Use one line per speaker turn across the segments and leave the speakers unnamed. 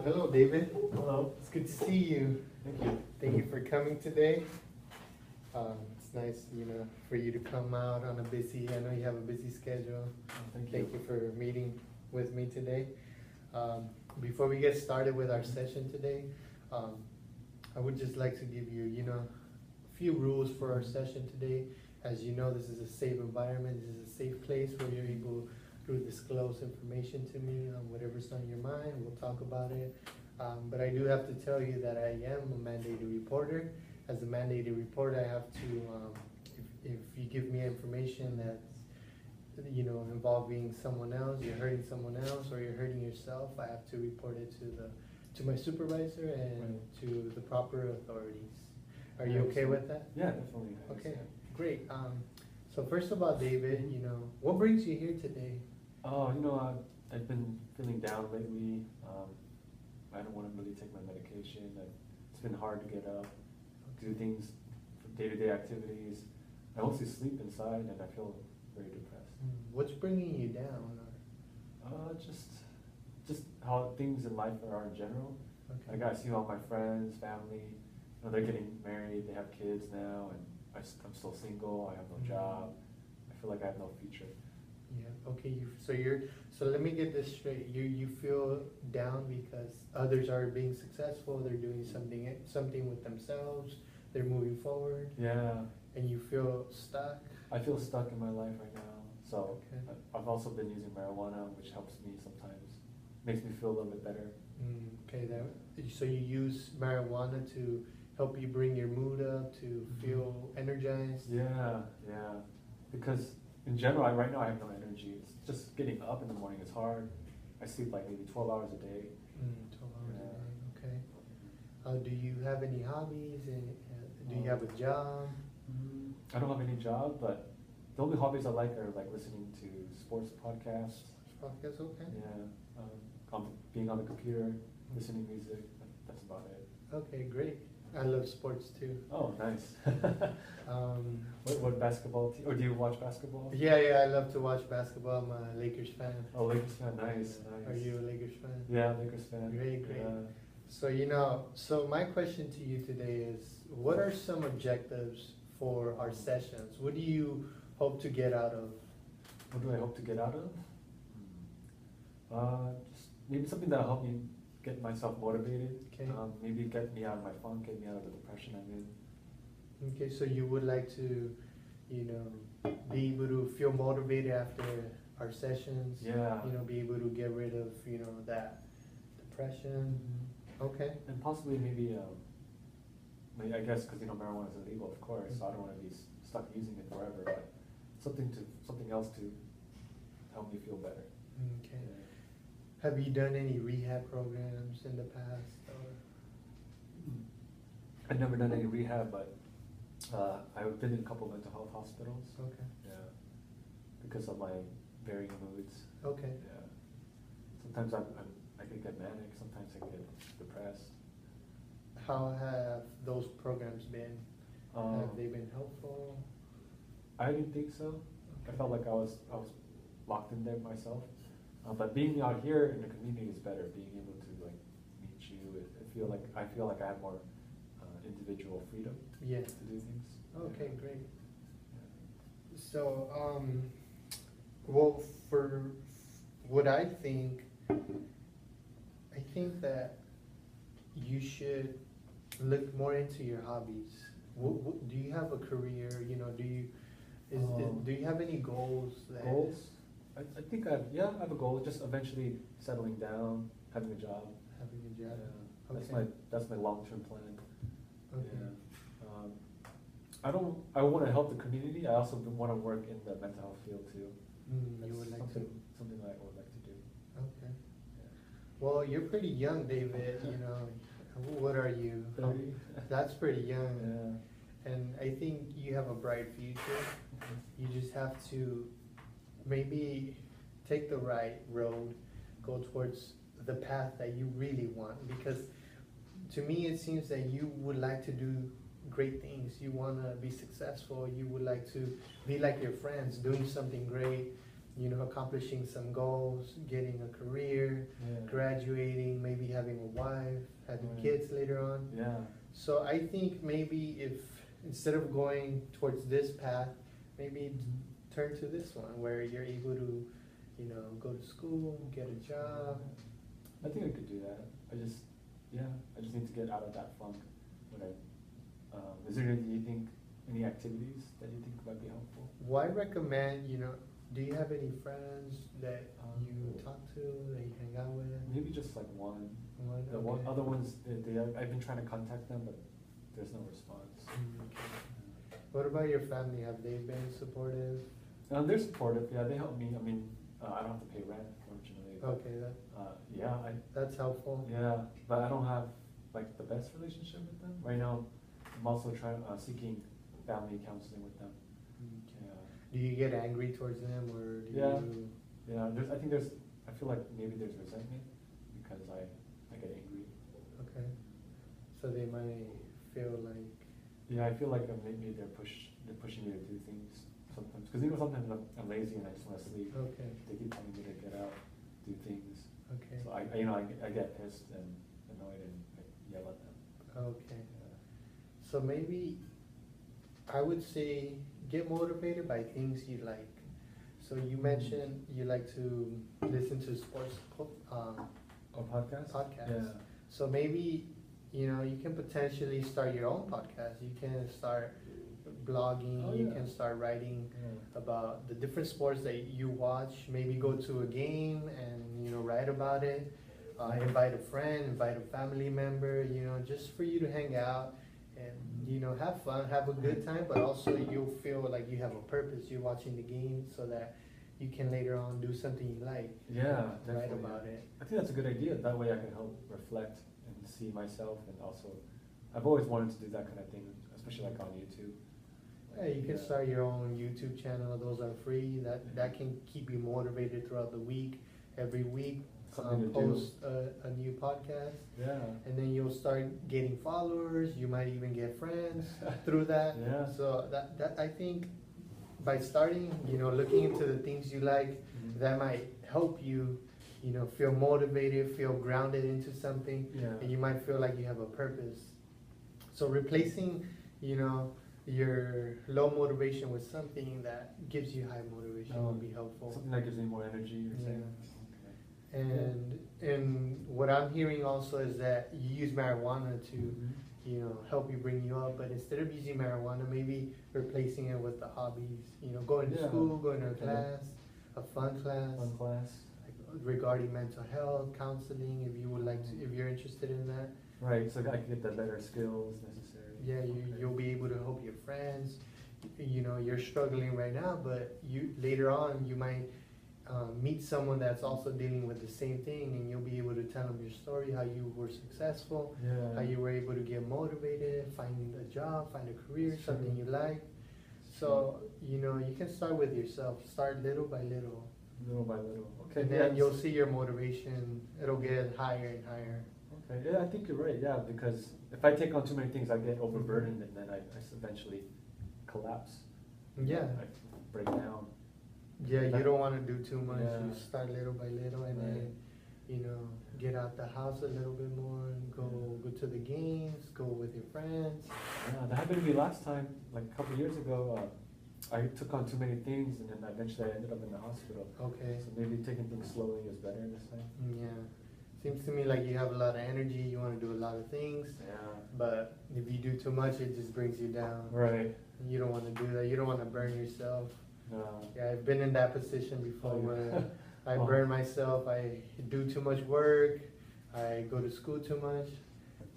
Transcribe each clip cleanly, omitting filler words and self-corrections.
Hello, David.
Hello.
It's good to see you.
Thank you.
Thank you for coming today. It's nice, for you to come out on a busy. I know you have a busy schedule.
Thank you.
For meeting with me today. Before we get started with our session today, I would just like to give you, a few rules for our session today. As you know, this is a safe environment. This is a safe place where you're able to disclose information to me on whatever's on your mind. We'll talk about it. But I do have to tell you that I am a mandated reporter. As a mandated reporter, I have to, if you give me information that's, involving someone else, you're hurting someone else, or you're hurting yourself, I have to report it to my supervisor and to the proper authorities. Are you okay with that?
Yeah, definitely.
Okay, great. So first of all, David, what brings you here today?
Oh, I've been feeling down lately. I don't want to really take my medication. It's been hard to get up, do things, day-to-day activities. I mostly sleep inside, and I feel very depressed.
What's bringing you down?
Just how things in life are in general.
Okay.
Like I see all my friends, family, they're getting married, they have kids now, and I'm still single. I have no job. I feel like I have no future.
Yeah. Okay. So let me get this straight. You feel down because others are being successful. They're doing something with themselves. They're moving forward.
Yeah.
And you feel stuck.
I feel stuck in my life right now. So
Okay.
I've also been using marijuana, which helps me sometimes. Makes me feel a little bit better.
Okay. So you use marijuana to help you bring your mood up, to feel energized.
Yeah. Because in general, right now I have no energy. It's just getting up in the morning is hard. I sleep like maybe 12 hours a day.
12 hours a day. Okay. Do you have any hobbies? Do you have a job?
I don't have any job, but the only hobbies I like are like listening to sports podcasts.
Podcast, okay.
Yeah. Being on the computer, listening to music. That's about it.
Okay, great. I love sports too.
Oh, nice. What basketball team? Or do you watch basketball?
Yeah, I love to watch basketball. I'm a Lakers fan.
Oh, Lakers fan, nice.
Are you a Lakers fan?
Yeah, Lakers fan.
Great.
Yeah.
So my question to you today is, what are some objectives for our sessions? What do you hope to get out of?
What do I hope to get out of? Just maybe something that'll help me get myself motivated.
Okay.
Maybe get me out of my funk, get me out of the depression I'm in.
Okay, so you would like to, be able to feel motivated after our sessions.
Yeah.
Be able to get rid of, that depression. Okay.
And possibly maybe, I guess because marijuana is illegal, of course, so I don't want to be stuck using it forever. But something else to help me feel better.
Okay.
Yeah.
Have you done any rehab programs in the past? Or?
I've never done any rehab, but I've been in a couple mental health hospitals.
Okay.
Yeah. Because of my varying moods.
Okay.
Yeah. Sometimes I could get manic. Sometimes I get depressed.
How have those programs been? Have they been helpful?
I didn't think so.
Okay.
I felt like I was locked in there myself. But being out here in the community is better. Being able to meet you, I feel like I have more individual freedom.
Yeah.
To do things.
Okay,
Yeah.
great.
Yeah.
So, well, for what I think that you should look more into your hobbies. Do you have a career? Do you have any goals?
Goals? I think I have a goal. Just eventually settling down, having a job.
Having a job.
Yeah.
Okay.
That's my long-term plan.
Okay.
Yeah. I want to help the community. I also want to work in the mental health field too.
You would like to?
Something that I would like to do.
Okay.
Yeah.
Well, you're pretty young, David. What are you?
30.
That's pretty young.
Yeah.
And I think you have a bright future. You just have to maybe take the right road, go towards the path that you really want. Because to me, it seems that you would like to do great things. You want to be successful. You would like to be like your friends, doing something great. you know, accomplishing some goals, getting a career,
Yeah.
graduating, maybe having a wife, having
Right.
kids later on.
Yeah.
So I think maybe if instead of going towards this path, maybe turn to this one where you're able to, you know, go to school, get a job.
I think I could do that. I just need to get out of that funk. When is there any, do you think, any activities that you think might be helpful?
Well, I recommend, you know, do you have any friends that you
Um,
talk to, that you hang out with?
Maybe just like one.
One,
The one,
okay.
other ones, I've been trying to contact them, but there's no response.
Okay. What about your family? Have they been supportive?
They're supportive. Yeah, they help me. I mean, I don't have to pay rent, fortunately. But,
Okay,
yeah,
that's helpful.
yeah, but I don't have like the best relationship with them right now. I'm also trying seeking family counseling with them.
Okay.
Yeah.
Do you get angry towards them, or do
Yeah.
you?
Yeah, I feel like maybe there's resentment because I get angry.
Okay. So they might feel like.
Yeah, I feel like maybe they're pushing me to do things sometimes. Because sometimes I'm lazy and I just want to sleep.
Okay.
They keep telling me to get out, do things.
Okay.
So I get pissed and annoyed and I yell at them.
Okay.
Yeah.
So maybe I would say get motivated by things you like. So you mentioned you like to listen to sports
Oh, podcast?
podcasts.
Yeah.
So maybe, you know, you can potentially start your own podcast. You can start blogging,
Oh,
you
yeah.
can start writing
Yeah.
about the different sports that you watch. Maybe go to a game and, you know, write about it. Invite a friend, invite a family member, you know, just for you to hang out and, you know, have fun, have a good time, but also you'll feel like you have a purpose. You're watching the game so that you can later on do something you like.
Yeah,
Write
definitely.
about it.
I think that's a good idea. That way I can help reflect and see myself, and also, I've always wanted to do that kind of thing, especially like on YouTube.
Yeah, you can start your own YouTube channel. Those are free. That can keep you motivated throughout the week. Every week,
Something to do.
post a new podcast,
Yeah.
and then you'll start getting followers. You might even get friends through that.
Yeah.
So that I think by starting, you know, looking into the things you like,
Mhm.
that might help you, you know, feel motivated, feel grounded into something,
Yeah.
and you might feel like you have a purpose. So replacing, you know, your low motivation with something that gives you high motivation would be helpful.
Something that gives me more energy, you're saying?
Yeah. And what I'm hearing also is that you use marijuana to,
Mhm.
you know, help you bring you up, but instead of using marijuana, maybe replacing it with the hobbies, you know, going to
Yeah.
school, going to a
Okay.
class, a fun class,
Fun class.
like regarding mental health, counseling, if you would like to, if you're interested in that.
Right, so I can get the better skills necessary.
Yeah,
Okay.
you'll be able to help your friends. You know, you're struggling right now, but you later on you might meet someone that's also dealing with the same thing, and you'll be able to tell them your story, how you were successful,
Yeah.
how you were able to get motivated, find a job, find a career,
That's
something
true.
you like. So, you know, you can start with yourself. Start little by little.
Little by little. Okay.
And
yeah,
then you'll see your motivation, it'll get higher and higher.
Okay, yeah, I think you're right, yeah, because if I take on too many things, I get overburdened and then I eventually collapse.
Yeah.
I break down.
Yeah, you don't want to do too much.
Yeah.
You start little by little, and
Right.
then, you know, get out the house a little bit more, and go to the games, go with your friends.
Yeah, that happened to me last time, like a couple of years ago. I took on too many things and then eventually I ended up in the hospital.
Okay.
So maybe taking things slowly is better this time.
Yeah. Seems to me like you have a lot of energy. You want to do a lot of things,
Yeah.
but if you do too much, it just brings you down.
Right.
You don't want to do that. You don't want to burn yourself.
No.
Yeah, I've been in that position before
Oh, yeah.
where I
Oh.
burn myself. I do too much work. I go to school too much.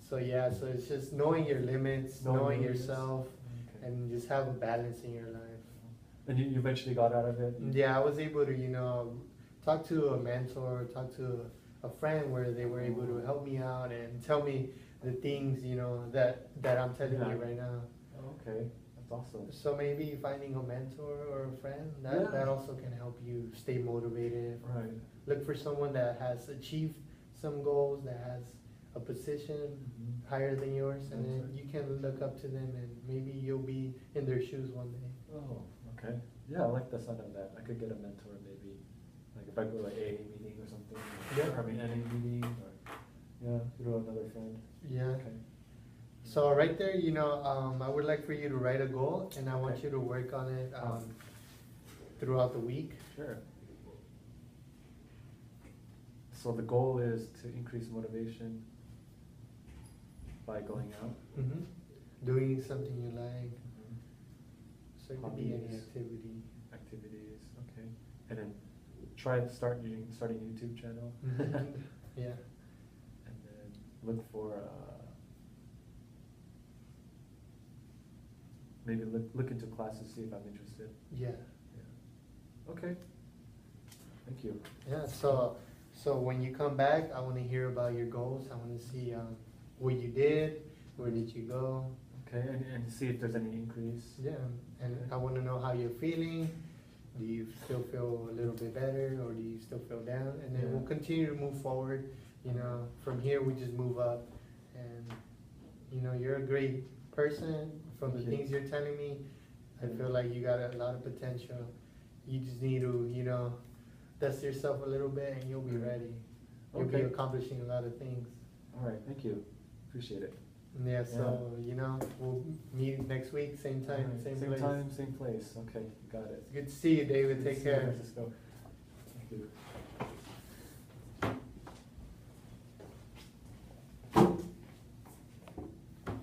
So yeah, so it's just knowing your limits, knowing
limits.
yourself,
Okay.
and just have a balance in your life.
And you eventually got out of it?
Yeah, I was able to, you know, talk to a mentor, talk to a friend where they were able to help me out and tell me the things, you know, that I'm telling
Yeah.
you right now.
Okay, that's awesome.
So maybe finding a mentor or a friend,
Yeah.
that also can help you stay motivated.
Right.
Look for someone that has achieved some goals, that has a position
Mhm.
higher than yours, and
That's
then
right.
you can look up to them, and maybe you'll be in their shoes one day.
Oh, okay. Yeah, I like the sound of that. I could get a mentor maybe, like if I go to like AA meeting or something.
Yeah.
Or I mean, NA meeting or, yeah, through another friend.
Yeah.
Okay.
So right there, I would like for you to write a goal, and I want
Okay.
you to work on it throughout the week.
Sure. So the goal is to increase motivation by going out.
Mm-hmm. Doing something you like. So it could be any
Hobbies.
activity.
Activities, okay. And then try to starting YouTube channel.
Mhm. Yeah.
And then look for, maybe look into classes, see if I'm interested.
Yeah.
Yeah. Okay. Thank you.
Yeah. So when you come back, I want to hear about your goals. I want to see what you did, where did you go.
Okay, and see if there's any increase.
Yeah, and I want to know how you're feeling. Do you still feel a little bit better, or do you still feel down? And then
Yeah.
we'll continue to move forward. From here we just move up. And you're a great person. From the
Thank you.
things you're telling me, I feel like you got a lot of potential. You just need to, dust yourself a little bit, and you'll be ready. You'll be
Okay.
accomplishing a lot of things.
All right, thank you. Appreciate it.
Yeah, so we'll meet next week, same time,
All right,
same
Same
place.
time, same place. Okay, got it.
Good to see you, David.
Good to
Take
see you,
care.
Francisco. Thank you.